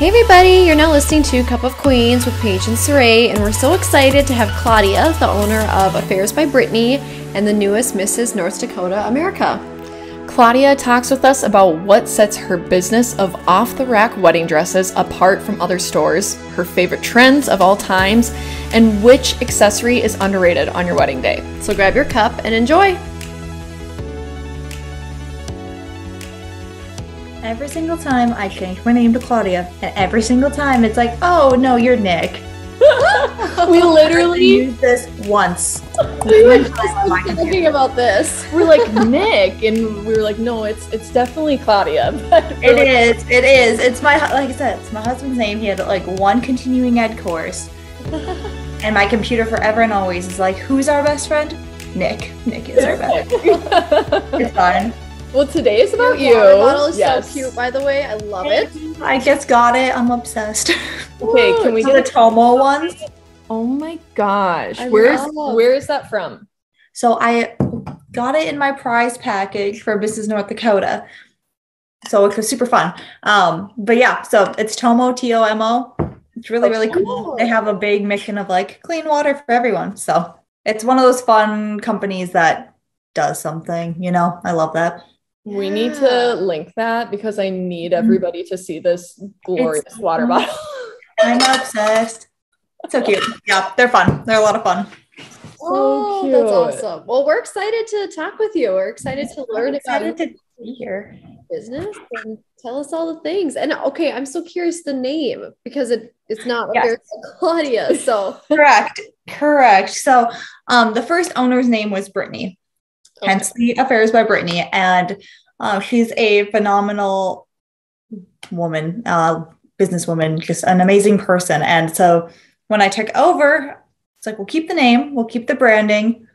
Hey everybody, you're now listening to Cup of Queens with Paige and Saray, and we're so excited to have Klaudia, the owner of Affairs by Brittany, and the newest Mrs. North Dakota America. Klaudia talks with us about what sets her business of off-the-rack wedding dresses apart from other stores, her favorite trends of all times, and which accessory is underrated on your wedding day. So grab your cup and enjoy! Every single time I change my name to Klaudia, and every single time it's like, oh no, you're Nick. We literally used this once. We were just thinking about this. We're like Nick, and we were like, no, it's definitely Klaudia. But it is. It's my, like I said, it's my husband's name. He had like one continuing ed course, and my computer forever and always is like, who's our best friend? Nick. Nick is our best friend. It's fun. Well, today is about you. The bottle is so cute, by the way. I love it. I just got it. I'm obsessed. Okay, can we get the Tomo ones? Oh my gosh. Where is that from? So I got it in my prize package for Mrs. North Dakota. So it was super fun. But yeah, so it's Tomo, Tomo. It's really cool. They have a big mission of like clean water for everyone. So it's one of those fun companies that does something, you know. I love that. We need to link that because I need everybody to see this glorious water bottle. I'm obsessed. So cute. Yeah, they're fun. They're a lot of fun. So cute. That's awesome. Well, we're excited to talk with you. We're excited to learn about to be here. Business and tell us all the things. And okay, I'm so curious the name because it's not Affairs by Klaudia. So correct. So the first owner's name was Brittany. Hence the Affairs by Brittany. And she's a phenomenal woman, businesswoman, just an amazing person. And so when I took over, it's like, we'll keep the name, we'll keep the branding,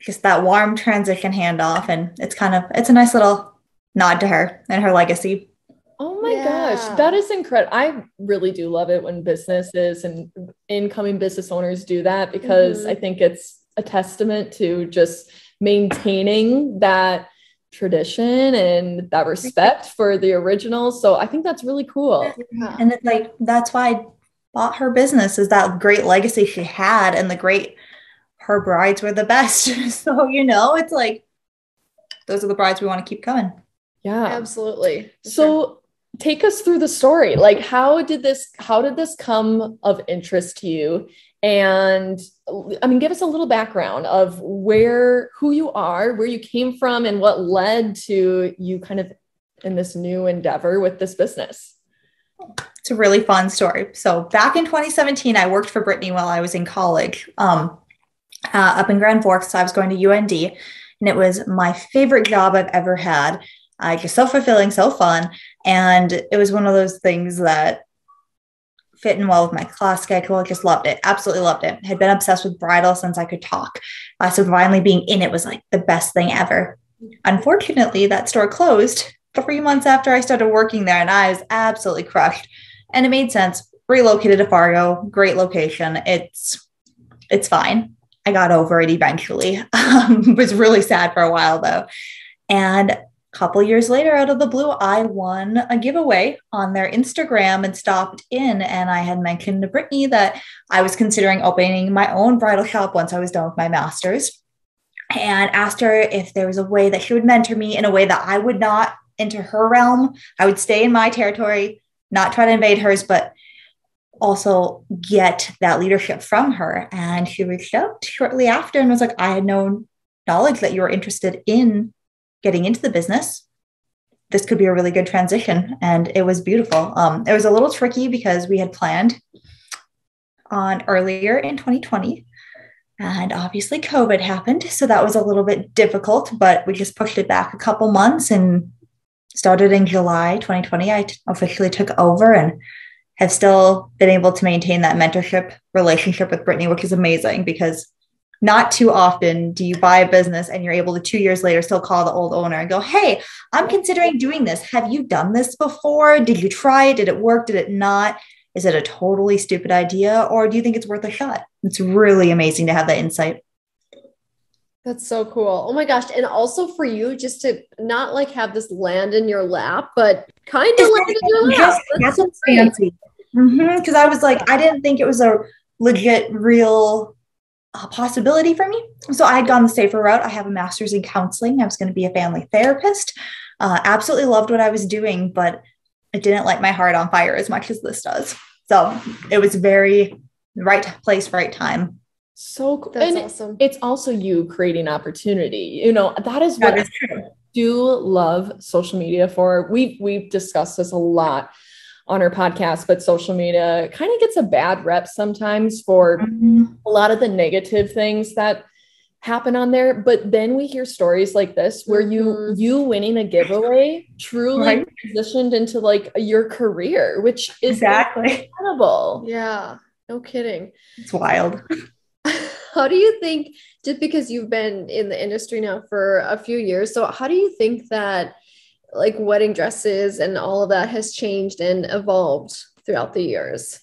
just that warm transition handoff. And it's a nice little nod to her and her legacy. Oh my gosh, that is incredible. I really do love it when businesses and incoming business owners do that because I think it's a testament to just maintaining that tradition and that respect for the original. So I think that's really cool. Yeah. And it's like, that's why I bought her business, is that great legacy she had and her brides were the best. So, you know, it's like, those are the brides we want to keep coming. Yeah, absolutely. So take us through the story. Like, how did this come of interest to you? And I mean, give us a little background of who you are, where you came from, and what led to you kind of in this new endeavor with this business. It's a really fun story. So back in 2017, I worked for Brittany while I was in college up in Grand Forks. So I was going to UND, and it was my favorite job I've ever had. Just so fulfilling, so fun. And it was one of those things that fit in well with my class schedule. I just loved it. Absolutely loved it. Had been obsessed with bridal since I could talk. So finally being in it was like the best thing ever. Unfortunately, that store closed 3 months after I started working there, and I was absolutely crushed. And it made sense. Relocated to Fargo, great location. It's fine. I got over it eventually. Was really sad for a while though. And couple years later, out of the blue, I won a giveaway on their Instagram and stopped in. And I had mentioned to Brittany that I was considering opening my own bridal shop once I was done with my master's, and asked her if there was a way that she would mentor me in a way that I would not enter her realm. I would stay in my territory, not try to invade hers, but also get that leadership from her. And she reached out shortly after and was like, I had no knowledge that you were interested in getting into the business. This could be a really good transition. And it was beautiful. It was a little tricky because we had planned on earlier in 2020 and obviously COVID happened. So that was a little bit difficult, but we just pushed it back a couple months and started in July 2020. I officially took over and have still been able to maintain that mentorship relationship with Brittany, which is amazing because not too often do you buy a business and you're able to 2 years later still call the old owner and go, hey, I'm considering doing this. Have you done this before? Did you try it? Did it work? Did it not? Is it a totally stupid idea? Or do you think it's worth a shot? It's really amazing to have that insight. That's so cool. Oh my gosh. And also for you, just to not like have this land in your lap, but kind of land in your lap. That's so fancy. Because I was like, I didn't think it was a legit, real possibility for me. So I had gone the safer route. I have a master's in counseling. I was going to be a family therapist. Absolutely loved what I was doing, but it didn't light my heart on fire as much as this does. So it was very right place, right time. So cool. That's awesome. It's also you creating opportunity. You know, that is what I do love social media for. We've discussed this a lot on our podcast, but social media kind of gets a bad rep sometimes for a lot of the negative things that happen on there. But then we hear stories like this where you winning a giveaway truly transitioned into like your career, which is incredible. Yeah, no kidding. It's wild. How do you think, just because you've been in the industry now for a few years, so how do you think that like wedding dresses and all of that has changed and evolved throughout the years?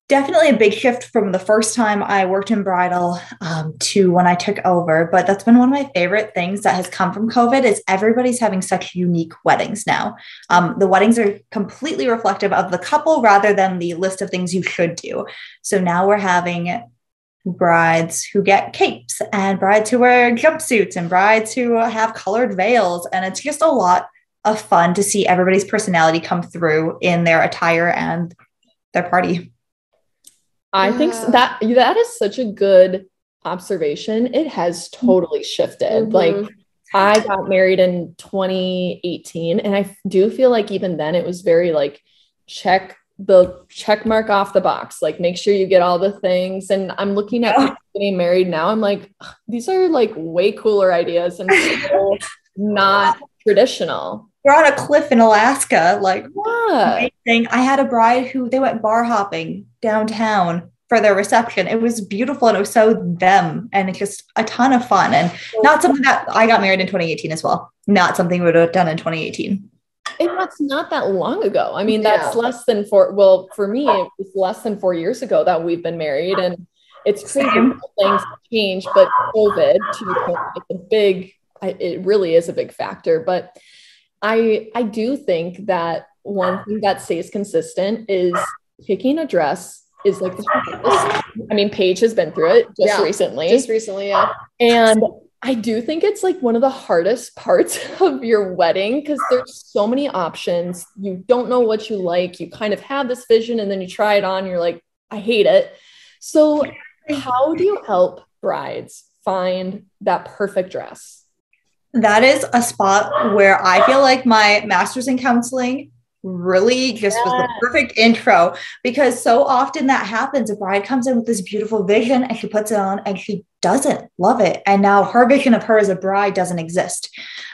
Definitely a big shift from the first time I worked in bridal to when I took over. But that's been one of my favorite things that has come from COVID is everybody's having such unique weddings now. The weddings are completely reflective of the couple rather than the list of things you should do. So now we're having brides who get capes and brides who wear jumpsuits and brides who have colored veils. And it's just a lot of fun to see everybody's personality come through in their attire and their party. I think that is such a good observation. It has totally shifted. Like I got married in 2018 and I do feel like even then it was very like check mark off the box, like make sure you get all the things. And I'm looking at people getting married now. I'm like, these are like way cooler ideas and so not traditional. We're on a cliff in Alaska, like amazing. I had a bride who they went bar hopping downtown for their reception. It was beautiful and it was so them and it's just a ton of fun and not something that I got married in 2018 as well. Not something we would have done in 2018. And that's not that long ago. I mean, that's less than for me, it was less than 4 years ago that we've been married. And it's crazy things change, but COVID it really is a big factor. But I do think that one thing that stays consistent is picking a dress is like the hardest. I mean, Paige has been through it recently. Just recently, yeah. And I do think it's like one of the hardest parts of your wedding because there's so many options. You don't know what you like. You kind of have this vision and then you try it on. You're like, I hate it. So how do you help brides find that perfect dress? That is a spot where I feel like my master's in counseling really just was the perfect intro because so often that happens. A bride comes in with this beautiful vision and she puts it on and she doesn't love it. And now her vision of her as a bride doesn't exist.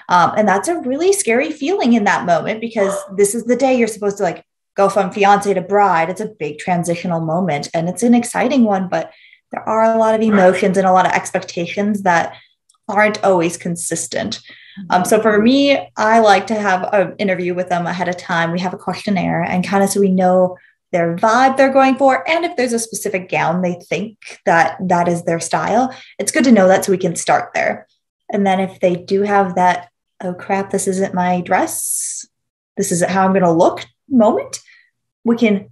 And that's a really scary feeling in that moment because this is the day you're supposed to like go from fiance to bride. It's a big transitional moment and it's an exciting one, but there are a lot of emotions and a lot of expectations that aren't always consistent. So for me, I like to have an interview with them ahead of time. We have a questionnaire and kind of so we know their vibe they're going for. And if there's a specific gown they think that is their style, it's good to know that so we can start there. And then if they do have that, oh crap, this isn't my dress, this isn't how I'm going to look moment, we can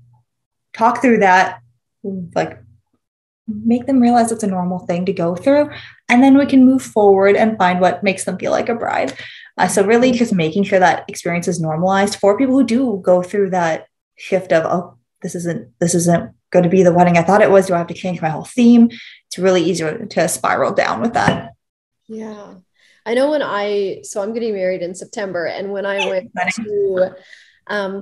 talk through that, like make them realize it's a normal thing to go through. And then we can move forward and find what makes them feel like a bride. So really just making sure that experience is normalized for people who do go through that shift of, oh, this isn't going to be the wedding I thought it was. Do I have to change my whole theme? It's really easy to spiral down with that. Yeah. I know so I'm getting married in September. And when I went to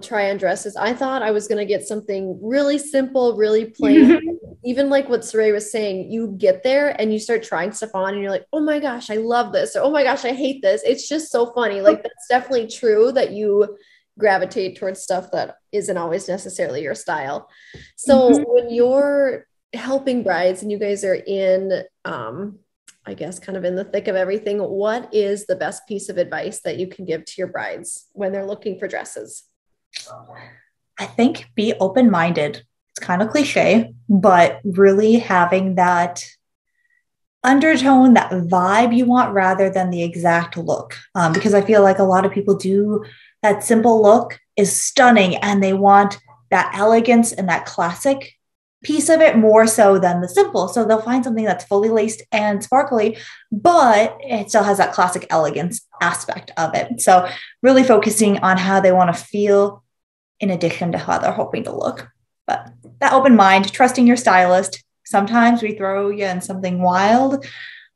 try on dresses, I thought I was going to get something really simple, really plain. Even like what Saray was saying, you get there and you start trying stuff on and you're like, oh my gosh, I love this. Or, oh my gosh, I hate this. It's just so funny. Like that's definitely true that you gravitate towards stuff that isn't always necessarily your style. So when you're helping brides and you guys are in, I guess kind of in the thick of everything, what is the best piece of advice that you can give to your brides when they're looking for dresses? I think be open-minded. It's kind of cliche, but really having that undertone, that vibe you want rather than the exact look. Because I feel like a lot of people do that simple look is stunning and they want that elegance and that classic piece of it more so than the simple. So they'll find something that's fully laced and sparkly, but it still has that classic elegance aspect of it. So really focusing on how they want to feel in addition to how they're hoping to look. But that open mind, trusting your stylist. Sometimes we throw you in something wild.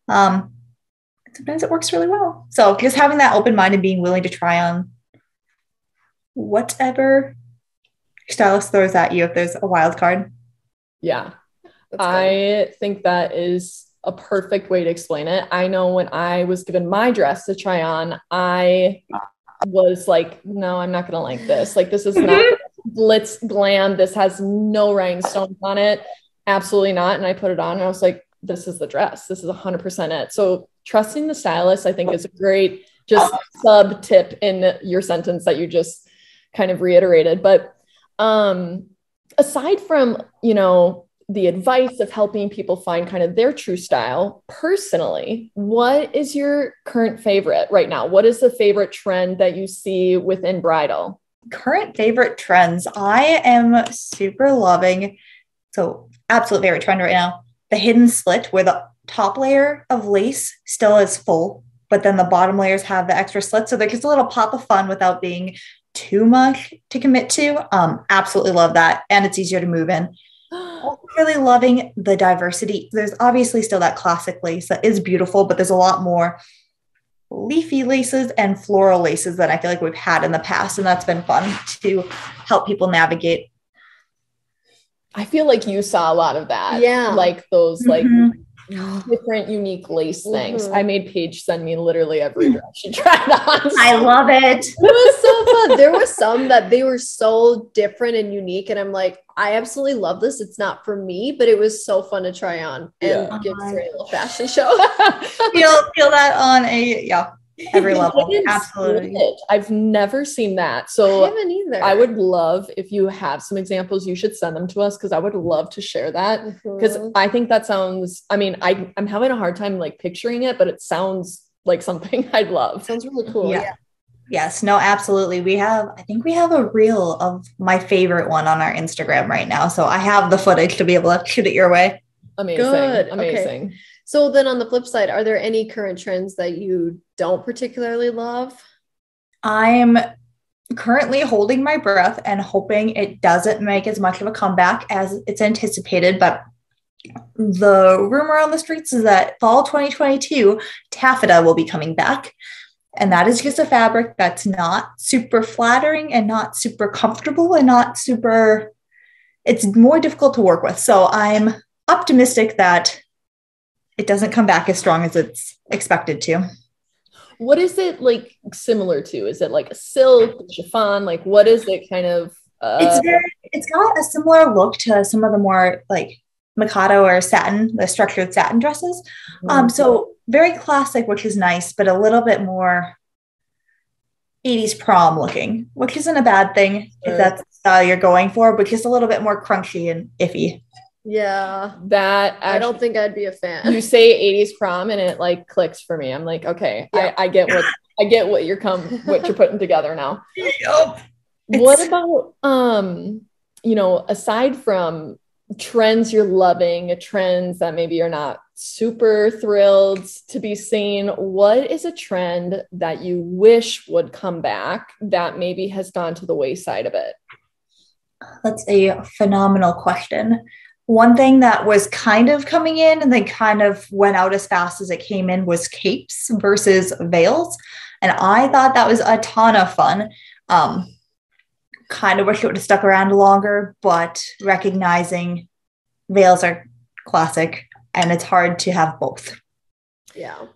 Sometimes it works really well. So just having that open mind and being willing to try on whatever stylist throws at you if there's a wild card. Yeah. I think that is a perfect way to explain it. I know when I was given my dress to try on, I was like, no, I'm not going to like this. Like, this is not glitz glam. This has no rhinestones on it. Absolutely not. And I put it on and I was like, this is the dress. This is 100% it. So trusting the stylist, I think, is a great just sub tip in your sentence that you just kind of reiterated. But aside from, the advice of helping people find kind of their true style, personally, what is your current favorite right now? What is the favorite trend that you see within bridal? Current favorite trends. I am super loving. So absolute favorite trend right now, the hidden slit where the top layer of lace still is full, but then the bottom layers have the extra slit. So there gets a little pop of fun without being too much to commit to. Absolutely love that. And it's easier to move in. Really loving the diversity. There's obviously still that classic lace that is beautiful, but there's a lot more leafy laces and floral laces that I feel like we've had in the past. And that's been fun to help people navigate. I feel like you saw a lot of that. Yeah. Like those different unique lace things. I made Paige send me literally every dress she tried on. I love it. It was so fun. There were some that they were so different and unique. And I'm like, I absolutely love this. It's not for me, but it was so fun to try on and give Sari a little fashion show. feel that on every level. Absolutely. I've never seen that. So I haven't either. I would love, if you have some examples, you should send them to us because I would love to share that. Because I think that sounds, I'm having a hard time like picturing it, but it sounds like something I'd love. It sounds really cool. Yeah. Yes, no, absolutely. I think we have a reel of my favorite one on our Instagram right now. So I have the footage to be able to shoot it your way. Amazing. Good. Amazing. Okay. So then on the flip side, are there any current trends that you don't particularly love? I'm currently holding my breath and hoping it doesn't make as much of a comeback as it's anticipated. But the rumor on the streets is that fall 2022, taffeta will be coming back. And that is just a fabric that's not super flattering and not super comfortable and it's more difficult to work with. So I'm optimistic that it doesn't come back as strong as it's expected to. What is it like similar to? Is it like a silk, chiffon? Like what is it kind of? It's got a similar look to some of the more like Mikado or satin, the structured satin dresses. So very classic, which is nice, but a little bit more 80s prom looking, which isn't a bad thing if that's the style you're going for, but just a little bit more crunchy and iffy. Yeah. That I don't think I'd be a fan. You say 80s prom and it like clicks for me. I'm like, okay, yeah. I get what you're putting together now. Yep. What about aside from trends you're loving, trends that maybe you're not super thrilled to be seeing, what is a trend that you wish would come back that maybe has gone to the wayside a bit? That's a phenomenal question. One thing that was kind of coming in and then kind of went out as fast as it came in was capes versus veils. And I thought that was a ton of fun. Kind of wish it would have stuck around longer, but recognizing veils are classic and it's hard to have both. Yeah.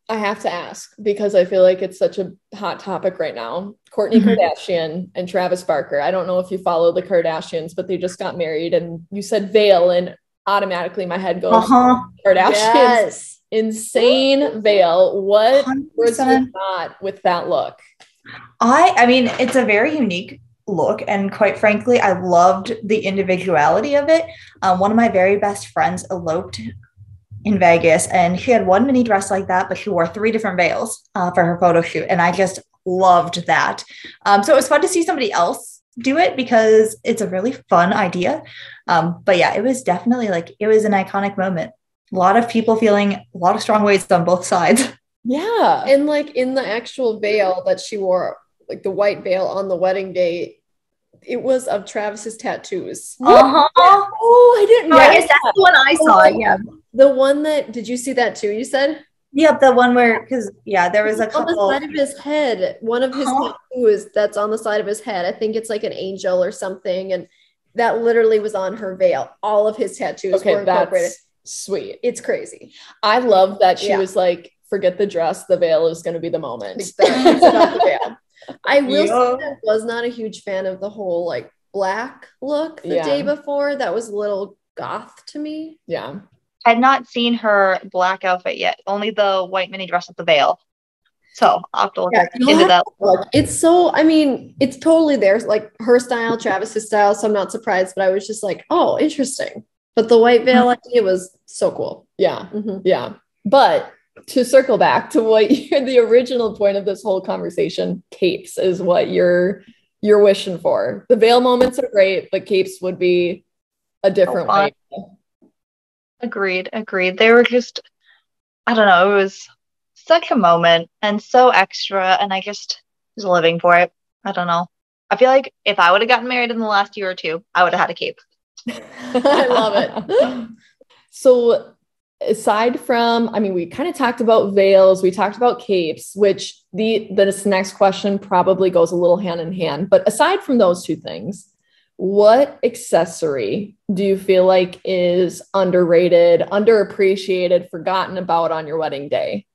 I have to ask because I feel like it's such a hot topic right now. Kourtney Kardashian and Travis Barker. I don't know if you follow the Kardashians, but they just got married and you said veil and automatically my head goes Kardashians. Yes. Insane veil. What 100%. Was your thought with that look? I mean, it's a very unique look. And quite frankly, I loved the individuality of it. One of my very best friends eloped in Vegas, and she had one mini dress like that, but she wore 3 different veils for her photo shoot. And I just loved that. So it was fun to see somebody else do it because it's a really fun idea. But yeah, it was definitely it was an iconic moment. A lot of people feeling a lot of strong ways on both sides. Yeah. And in the actual veil that she wore, the white veil on the wedding day, it was of Travis's tattoos. Uh-huh. Oh, I didn't know. I guess that's the one I saw. Yeah. The one did you see that too? You said? Yep, the one where, because there was a couple on the side of his head. One of his tattoos that's on the side of his head. I think it's like an angel or something, and that literally was on her veil. All of his tattoos were incorporated. That's sweet. It's crazy. I love that she was like, forget the dress, the veil is going to be the moment. Exactly. It's about the veil. I will say I was not a huge fan of the whole black look the day before. That was a little goth to me. Yeah. I had not seen her black outfit yet, only the white mini dress with the veil. So I'll have to look into that. It's it's totally there. Her style, Travis's style. So I'm not surprised, but I was just oh, interesting. But the white veil idea was so cool. Yeah. Mm-hmm. Yeah. But to circle back to what the original point of this whole conversation, capes is what you're wishing for. The veil moments are great, but capes would be a different way. Agreed. They were just, I don't know, it was such a moment and so extra, and I just was living for it. I don't know. I feel like if I would have gotten married in the last year or two, I would have had a cape. I love it. So aside from, we kind of talked about veils, we talked about capes, which this next question probably goes a little hand in hand. But aside from those two things, what accessory do you feel like is underrated, underappreciated, forgotten about on your wedding day?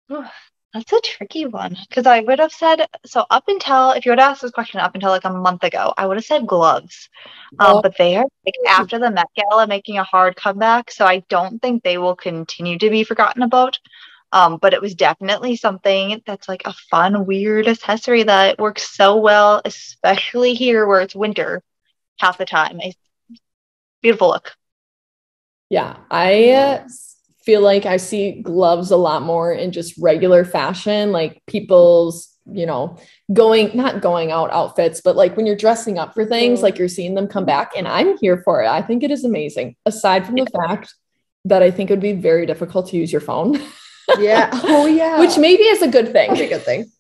Oh, that's a tricky one, because I would have said, so if you would ask this question up until a month ago, I would have said gloves. But they are after the Met Gala making a hard comeback, so I don't think they will continue to be forgotten about. But it was definitely something that's a fun, weird accessory that works so well, especially here where it's winter half the time. It's beautiful look. Yeah, I feel like I see gloves a lot more in just regular fashion, people's, not going out outfits, but when you're dressing up for things, you're seeing them come back, and I'm here for it. I think it is amazing. Aside from the fact that I think it would be very difficult to use your phone. Yeah. Oh, yeah. Which maybe is a good thing. That's a good thing.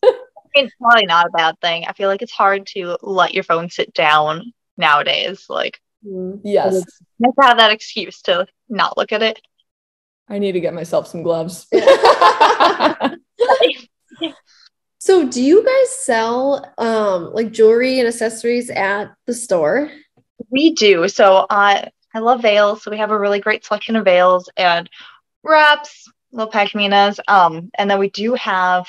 It's probably not a bad thing. I feel like it's hard to let your phone sit down nowadays. Yes. You have to have that excuse to not look at it. I need to get myself some gloves. So do you guys sell jewelry and accessories at the store? We do. So I love veils. So we have a really great selection of veils and wraps, little pashminas. And then we do have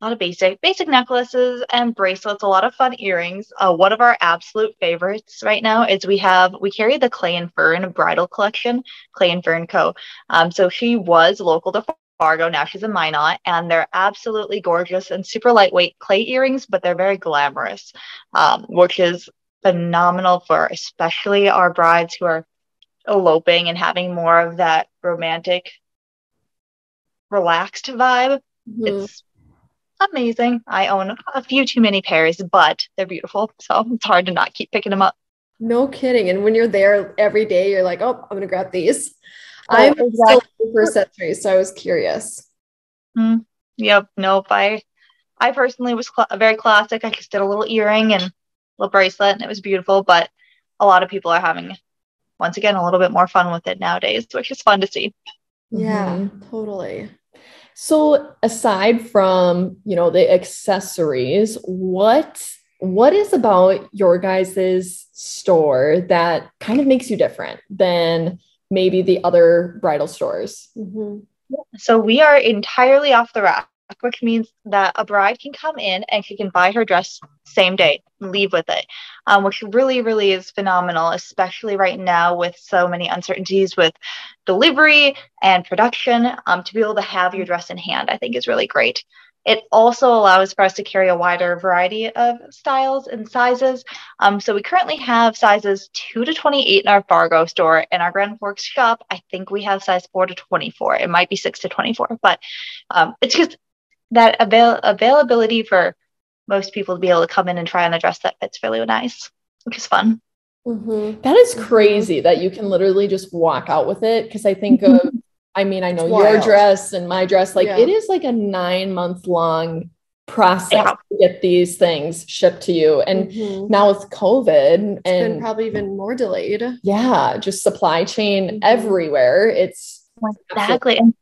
a lot of basic necklaces and bracelets, a lot of fun earrings. One of our absolute favorites right now is we carry the Clay and Fern bridal collection, Clay and Fern Co. So she was local to Fargo, now she's in Minot, and they're absolutely gorgeous and super lightweight clay earrings, but they're very glamorous, which is phenomenal for especially our brides who are eloping and having more of that romantic, relaxed vibe. Mm-hmm. It's amazing. I own a few too many pairs, but they're beautiful, so it's hard to not keep picking them up. No kidding. And when you're there every day, you're like, oh, I'm gonna grab these. I'm still looking for accessories, so I was curious. Yep. Nope. I personally was very classic. I just did a little earring and a little bracelet, and it was beautiful. But a lot of people are having, once again, a little bit more fun with it nowadays, which is fun to see. Yeah, totally. So aside from, the accessories, what is about your guys' store that kind of makes you different than maybe the other bridal stores? Mm-hmm. So we are entirely off the rack, which means that a bride can come in and she can buy her dress same day, leave with it, which really, really is phenomenal, especially right now with so many uncertainties with delivery and production. To be able to have your dress in hand, I think is really great. It also allows for us to carry a wider variety of styles and sizes. So we currently have sizes 2 to 28 in our Fargo store. In our Grand Forks shop, I think we have size 4 to 24. It might be 6 to 24, but it's just that availability for most people to be able to come in and try on a dress that fits really nice, which is fun. Mm-hmm. That is crazy that you can literally just walk out with it. Because I think of, I mean, I know your dress and my dress, like it is like a 9-month long process to get these things shipped to you. And now with COVID, it's been probably even more delayed. Yeah, just supply chain everywhere. It's exactly. And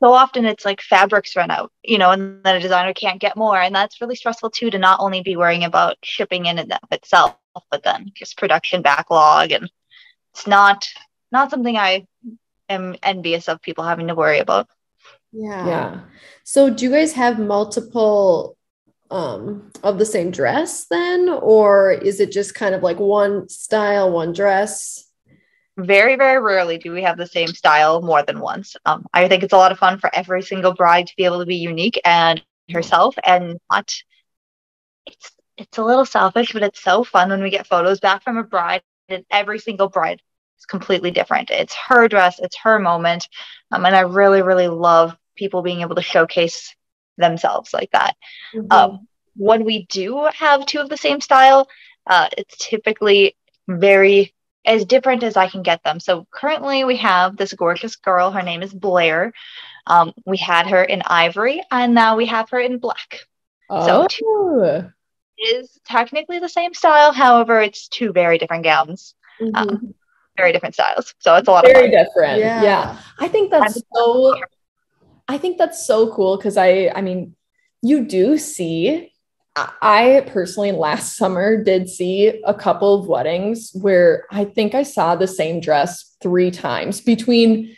so often it's like fabrics run out, you know, and then a designer can't get more. And that's really stressful too, to not only be worrying about shipping in and of itself, but then just production backlog. And it's not something I am envious of people having to worry about. Yeah. So do you guys have multiple of the same dress then, or is it just kind of like one style, one dress? Very, very rarely do we have the same style more than once. I think it's a lot of fun for every single bride to be able to be unique and herself, and not. It's a little selfish, but it's so fun when we get photos back from a bride, and every single bride is completely different. It's her dress, it's her moment, and I really, really love people being able to showcase themselves like that. When we do have two of the same style, it's typically very as different as I can get them. So currently we have this gorgeous girl. Her name is Blair. We had her in ivory, and now we have her in black. So is technically the same style. However, it's two very different gowns, very different styles. So it's a lot of fun. Very different. Yeah. I think that's so cool. Cause I mean, you do see, I personally last summer did see a couple of weddings where I think I saw the same dress 3 times between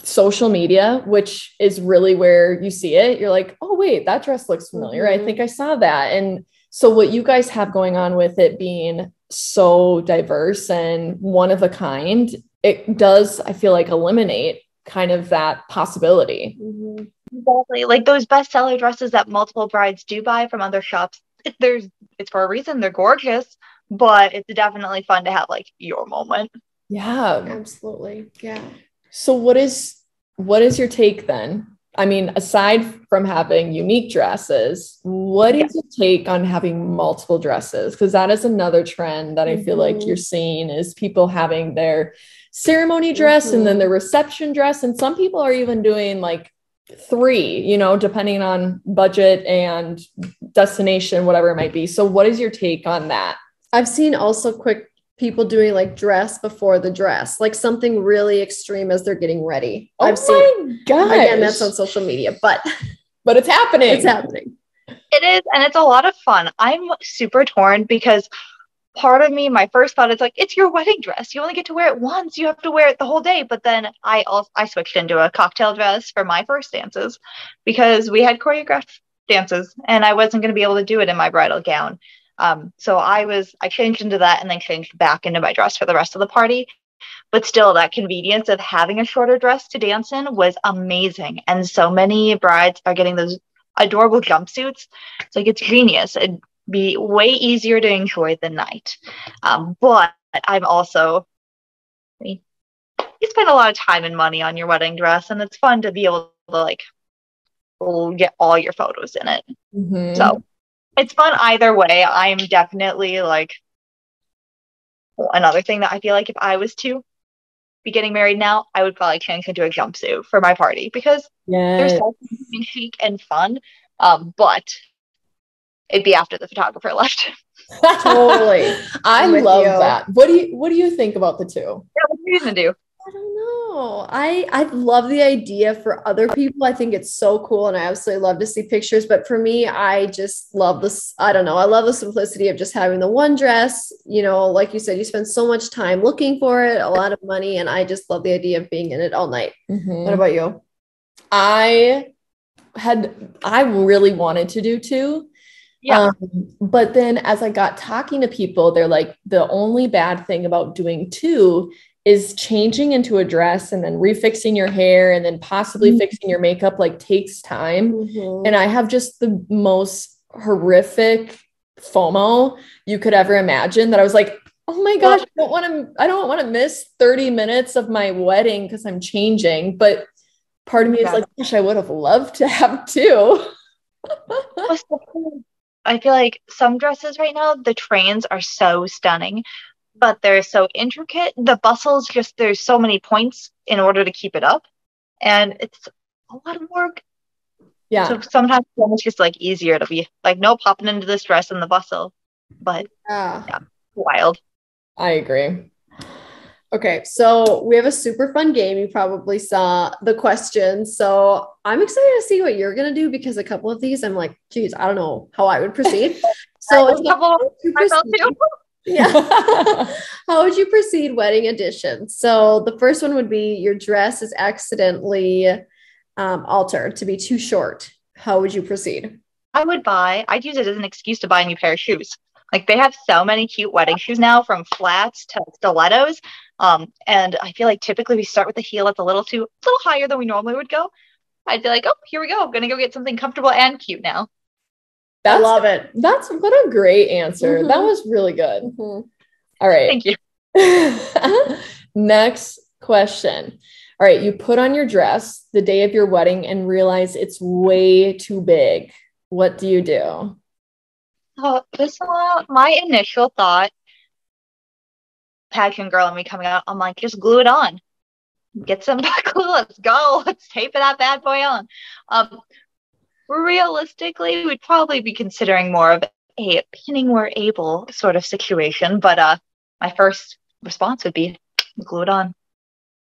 social media, which is really where you see it. You're like, oh wait, that dress looks familiar. I think I saw that. And so what you guys have going on with it being so diverse and one of a kind, it does, I feel like, eliminate kind of that possibility. Exactly. Like those bestseller dresses that multiple brides do buy from other shops. It's for a reason. They're gorgeous, but it's definitely fun to have like your moment. Yeah, absolutely. Yeah. So what is your take then? I mean, aside from having unique dresses, what is your take on having multiple dresses? Because that is another trend that I feel like you're seeing, is people having their ceremony dress and then their reception dress. And some people are even doing like 3, you know, depending on budget and destination, whatever it might be. So what is your take on that? I've seen also people doing like dress before the dress, like something really extreme as they're getting ready. I've seen, again, that's on social media, but it's happening. It's happening. It is. And it's a lot of fun. I'm super torn because part of me, my first thought is like, it's your wedding dress. You only get to wear it once. You have to wear it the whole day. But then I switched into a cocktail dress for my first dances because we had choreographed dances and I wasn't going to be able to do it in my bridal gown. So I changed into that and then changed back into my dress for the rest of the party. But still, that convenience of having a shorter dress to dance in was amazing. And so many brides are getting those adorable jumpsuits. It's like, it's genius. It'd be way easier to enjoy the night. But I'm also, you spend a lot of time and money on your wedding dress, and it's fun to be able to like get all your photos in it. So it's fun either way. I'm definitely like, another thing that I feel like if I was to be getting married now, I would probably change into a jumpsuit for my party because there's something chic and fun. But it'd be after the photographer left. Totally. I love that. What do you think about the 2? Yeah, what are you gonna do? I don't know. I love the idea for other people. I think it's so cool, and I absolutely love to see pictures. But for me, I just love this. I don't know. I love the simplicity of just having the one dress. You know, like you said, you spend so much time looking for it, a lot of money, and I just love the idea of being in it all night. What about you? I really wanted to do 2. Yeah. But then as I got talking to people, they're like, the only bad thing about doing 2 is changing into a dress and then refixing your hair and then possibly fixing your makeup like takes time. And I have just the most horrific FOMO you could ever imagine, that I was like, oh my gosh, I don't want to miss 30 minutes of my wedding because I'm changing. But part of me is like, gosh, I would have loved to have two. I feel like some dresses right now, the trains are so stunning, but they're so intricate. The bustles, just there's so many points in order to keep it up, and it's a lot of work. Yeah. So sometimes it's just like easier to be like, no, popping into this dress in the bustle, but yeah, wild. I agree. Okay, so we have a super fun game. You probably saw the questions. So I'm excited to see what you're going to do, because a couple of these, I'm like, geez, I don't know how I would proceed. So how would you proceed wedding edition? So the first one would be your dress is accidentally altered to be too short. How would you proceed? I'd use it as an excuse to buy a new pair of shoes. Like, they have so many cute wedding shoes now, from flats to stilettos. And I feel like typically we start with the heel that's a little higher than we normally would go. I'd be like, oh, here we go. I'm going to go get something comfortable and cute now. I love it. What a great answer. That was really good. All right. Thank you. Next question. All right. You put on your dress the day of your wedding and realize it's way too big. What do you do? This one, my initial thought, pageant girl and me coming out, I'm like, just glue it on. Get some glue. Let's go. Let's tape that bad boy on. Realistically, we'd probably be considering more of a pinning where able sort of situation. But my first response would be glue it on.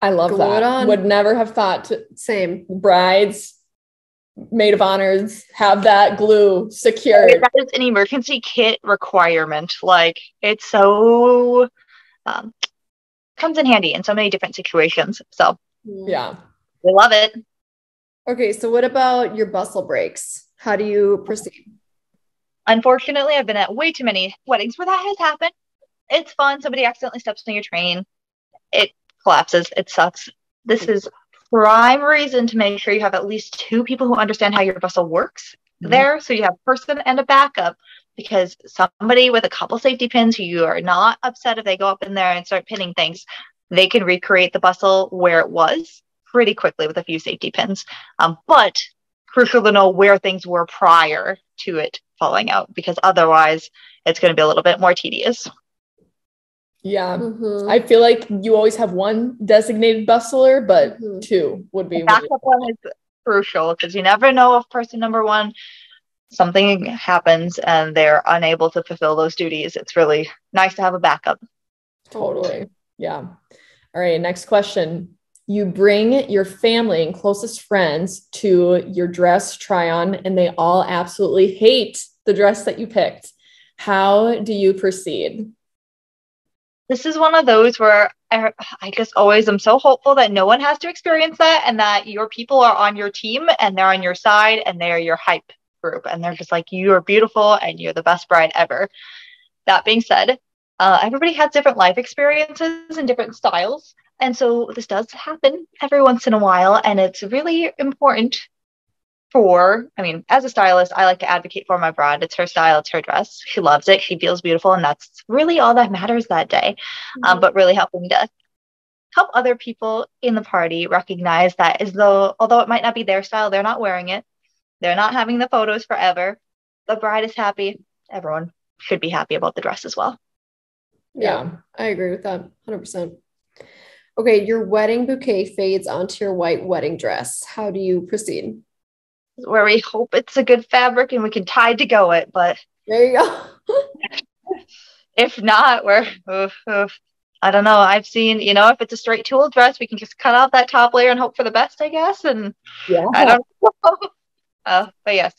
I love glue that. It on. Would never have thought to. Same. Brides, maid of honors, have that glue secured. That is an emergency kit requirement. Like, it's so comes in handy in so many different situations. So yeah, we love it. Okay, so what about your bustle breaks? How do you proceed? Unfortunately, I've been at way too many weddings where that has happened. It's fun. Somebody accidentally steps on your train. It collapses. It sucks. This is prime reason to make sure you have at least two people who understand how your bustle works there. So you have a person and a backup, because somebody with a couple safety pins who you are not upset if they go up in there and start pinning things, they can recreate the bustle where it was pretty quickly with a few safety pins. But crucial to know where things were prior to it falling out, because otherwise it's going to be a little bit more tedious. Yeah. I feel like you always have one designated bustler, but two would be. The backup one is crucial, because you never know if person number one, something happens and they're unable to fulfill those duties. It's really nice to have a backup. Totally. Yeah. All right. Next question. You bring your family and closest friends to your dress try on, and they all absolutely hate the dress that you picked. How do you proceed? This is one of those where I just always am so hopeful that no one has to experience that, and that your people are on your team and they're on your side and they're your hype group. And they're just like, you are beautiful and you're the best bride ever. That being said, everybody has different life experiences and different styles. And so this does happen every once in a while. And it's really important as a stylist, I like to advocate for my bride. It's her style, it's her dress. She loves it. She feels beautiful. And that's really all that matters that day. But really helping to help other people in the party recognize that, although it might not be their style, they're not wearing it. They're not having the photos forever. The bride is happy. Everyone should be happy about the dress as well. Yeah, I agree with that 100%. Okay, your wedding bouquet fades onto your white wedding dress. How do you proceed? Where we hope it's a good fabric and we can tie to go it, but there you go. If not, I don't know. I've seen, if it's a straight tulle dress, we can just cut off that top layer and hope for the best, I guess. And I don't know. But yes,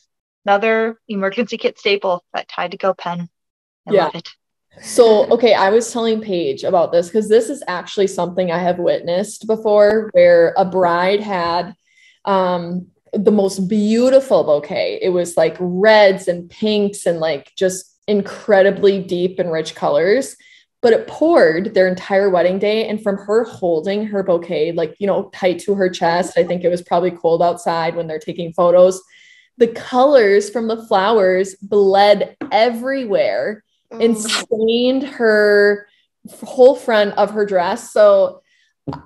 another emergency kit staple, that tie to go pen. I love it. So, okay, I was telling Paige about this because this is actually something I have witnessed before, where a bride had the most beautiful bouquet. It was like reds and pinks and like just incredibly deep and rich colors. but it poured their entire wedding day. And from her holding her bouquet, like, you know, tight to her chest, I think it was probably cold outside when they're taking photos. The colors from the flowers bled everywhere and stained her whole front of her dress. So,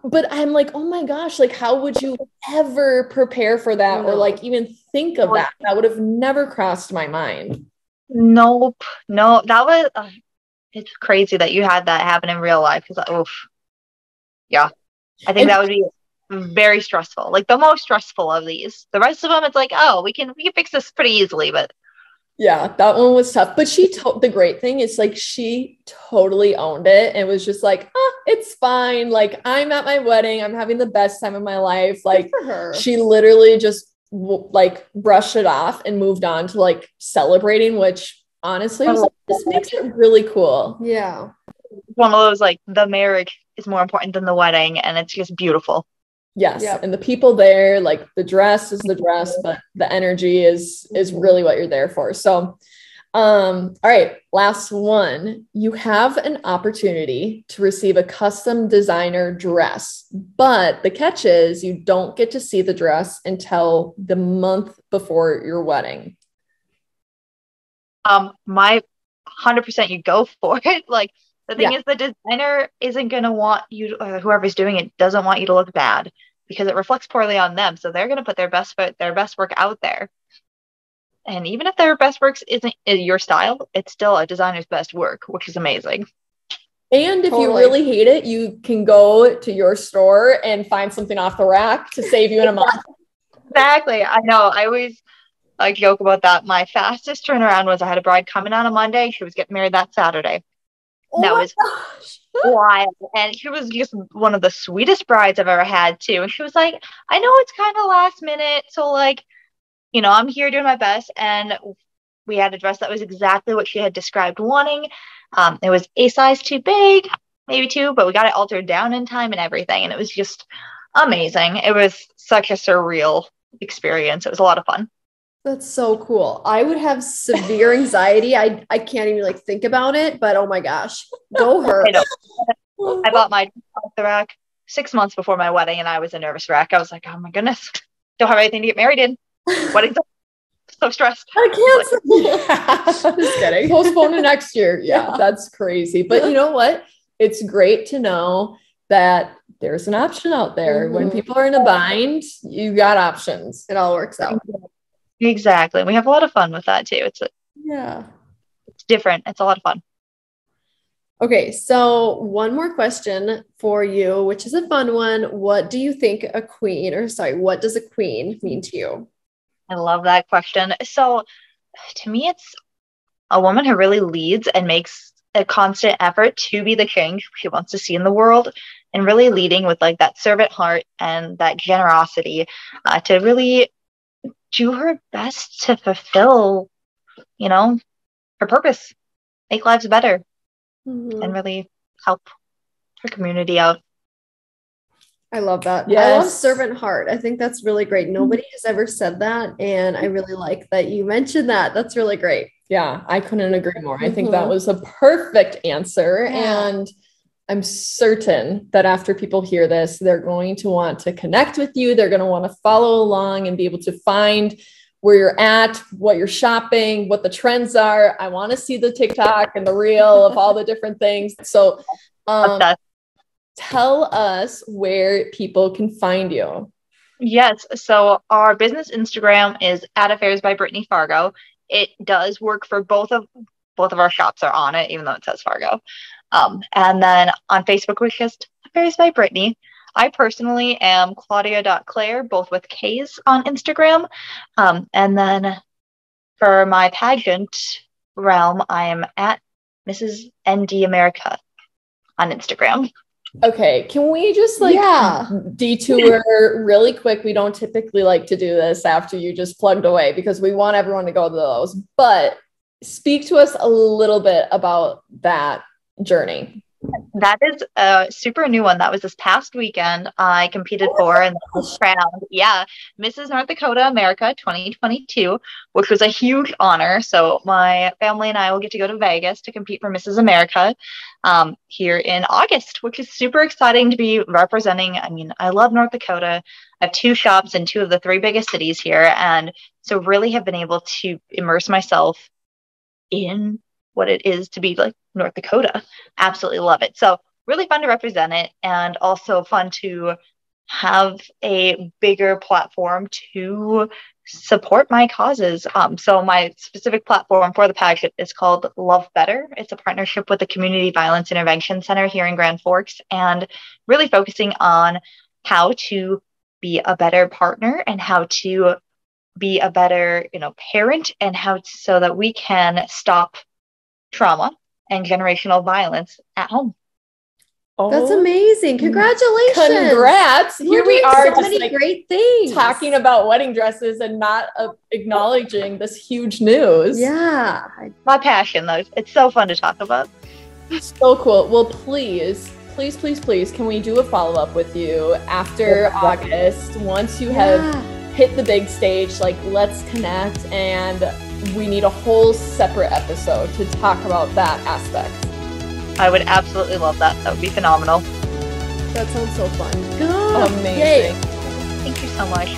but I'm like, oh my gosh, like, how would you ever prepare for that or like even think of that? That would have never crossed my mind. Nope. No, that was, it's crazy that you had that happen in real life. Because, oof. Yeah. I think that would be very stressful. Like the most stressful of these. The rest of them, it's like, oh, we can fix this pretty easily, but yeah, that one was tough. But the great thing is like she totally owned it and was just like, it's fine. Like I'm at my wedding. I'm having the best time of my life. Like she literally just like brushed it off and moved on to like celebrating, which honestly was like, this makes it really cool. Yeah. One of those like the marriage is more important than the wedding, and it's just beautiful. Yes. Yep. And the people there, like the dress is the dress, but the energy is really what you're there for. So, all right, last one. You have an opportunity to receive a custom designer dress, but the catch is you don't get to see the dress until the month before your wedding. My 100% you go for it. Like the thing is the designer isn't going to want you, whoever's doing it doesn't want you to look bad because it reflects poorly on them. So they're going to put their best work out there. And even if their best work isn't your style, it's still a designer's best work, which is amazing. And if you really hate it, you can go to your store and find something off the rack to save you in a month. Exactly. I know. I always joke about that. My fastest turnaround was I had a bride coming on a Monday. She was getting married that Saturday. That was wild. And she was just one of the sweetest brides I've ever had too. And she was like, I know it's kind of last minute. So like, you know, I'm here doing my best. And we had a dress that was exactly what she had described wanting. It was a size too big, maybe two, but we got it altered down in time and everything. And it was just amazing. It was such a surreal experience. It was a lot of fun. That's so cool. I would have severe anxiety. I can't even like think about it, but oh my gosh, go her. I bought my off the rack 6 months before my wedding and I was a nervous wreck. I was like, oh my goodness, don't have anything to get married in. Wedding's so stressed. I can't. Just kidding. Postpone to next year. Yeah, that's crazy. But you know what? It's great to know that there's an option out there. When people are in a bind, you got options. It all works out. Exactly. We have a lot of fun with that too. It's different. It's a lot of fun. Okay. So one more question for you, which is a fun one. What do you think what does a queen mean to you? I love that question. So to me, it's a woman who really leads and makes a constant effort to be the king she wants to see in the world, and really leading with like that servant heart and that generosity to really do her best to fulfill, you know, her purpose, make lives better, and really help her community out. I love that. Yes. I love servant heart. I think that's really great. Nobody has ever said that. And I really like that you mentioned that. That's really great. Yeah, I couldn't agree more. I think that was a perfect answer. Yeah. And I'm certain that after people hear this, they're going to want to connect with you. They're going to want to follow along and be able to find where you're at, what you're shopping, what the trends are. I want to see the TikTok and the reel of all the different things. So tell us where people can find you. Yes. So our business Instagram is @Affairs by Brittany Fargo. It does work for both of our shops are on it, even though it says Fargo. And then on Facebook, we're just Affairs by Brittany. I personally am Klaudia.Claire, both with K's on Instagram. And then for my pageant realm, I am at Mrs. ND America on Instagram. Okay, can we just detour really quick? We don't typically like to do this after you just plugged away because we want everyone to go to those. But speak to us a little bit about that journey. That is a super new one. That was this past weekend. I competed for and was crowned, Mrs. North Dakota America 2022, which was a huge honor. So my family and I will get to go to Vegas to compete for Mrs. America here in August, which is super exciting to be representing. I mean, I love North Dakota. I have 2 shops in 2 of the 3 biggest cities here, and so really have been able to immerse myself in what it is to be like North Dakota. Absolutely love it. So really fun to represent it, and also fun to have a bigger platform to support my causes. So my specific platform for the pageant is called Love Better. It's a partnership with the Community Violence Intervention Center here in Grand Forks, and really focusing on how to be a better partner and how to be a better, parent, and how so that we can stop trauma and generational violence at home. Oh, that's amazing. Congratulations. Congrats. Here we are, so many great things. Talking about wedding dresses and not acknowledging this huge news. Yeah. My passion, though. It's so fun to talk about. So cool. Well, please, can we do a follow-up with you after August? Once you have hit the big stage, like, let's connect, and we need a whole separate episode to talk about that aspect. I would absolutely love that. That would be phenomenal. That sounds so fun. Good. Amazing. Yay. Thank you so much.